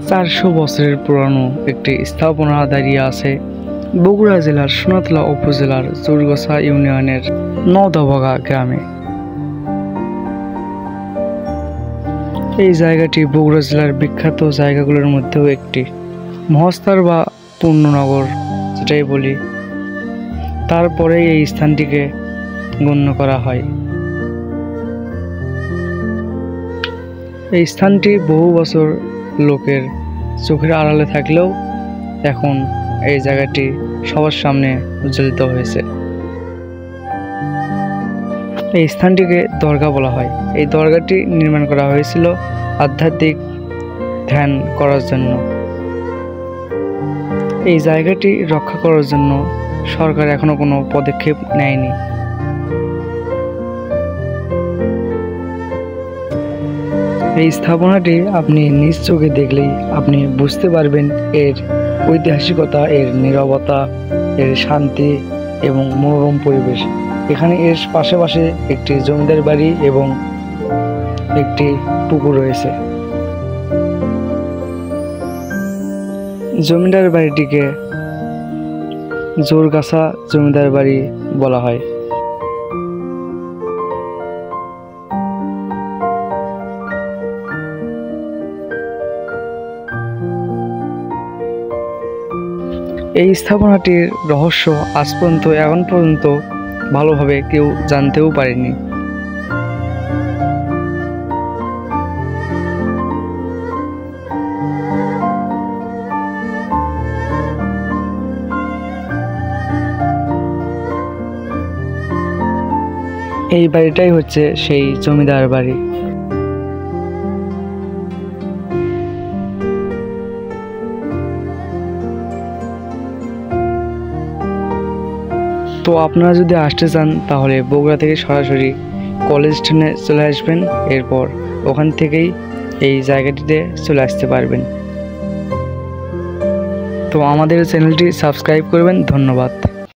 400 বছরের পুরানো একটি স্থাপনা দাঁড়িয়ে আছে বগুড়া জেলার সোনাতলা উপজেলার চুরগোছা ইউনিয়নের নওদাবাগা গ্রামে। এই জায়গাটি বগুড়া জেলার বিখ্যাত জায়গাগুলোর মধ্যেও একটি, মহাস্থান বা পূর্ণনগর যেটাই বলি, তারপরেই এই স্থানটিকে গণ্য করা হয়। এই স্থানটি বহু বছর লোকের চোখের আড়ালে থাকলেও এখন এই জায়গাটি সবার সামনে উজ্জ্বলিত হয়েছে। এই স্থানটিকে দরগা বলা হয়। এই দরগাটি নির্মাণ করা হয়েছিল আধ্যাত্মিক ধ্যান করার জন্য। এই জায়গাটি রক্ষা করার জন্য সরকার এখনো কোনো পদক্ষেপ নেয়নি। এই স্থাপনাটি আপনি নিজ চোখে দেখলেই আপনি বুঝতে পারবেন এর ঐতিহাসিকতা, এর নীরবতা, এর শান্তি এবং মনোরম পরিবেশ। এখানে এর পাশে একটি জমিদার বাড়ি এবং একটি পুকুর রয়েছে। জমিদার বাড়িটিকে চুরগোছা জমিদার বাড়ি বলা হয়। এই স্থাপনাটির রহস্য আজ পর্যন্ত এখন পর্যন্ত ভালোভাবে কেউ জানতেও পারেনি। এই বাড়িটাই হচ্ছে সেই জমিদার বাড়ি। তো আপনারা যদি আসতে চান তাহলে বগুড়া থেকে সরাসরি কলেজ স্ট্যান্ডে চলে আসবেন, এরপর ওখান থেকেই এই জায়গাটিতে চলে আসতে পারবেন। তো আমাদের চ্যানেলটি সাবস্ক্রাইব করবেন। ধন্যবাদ।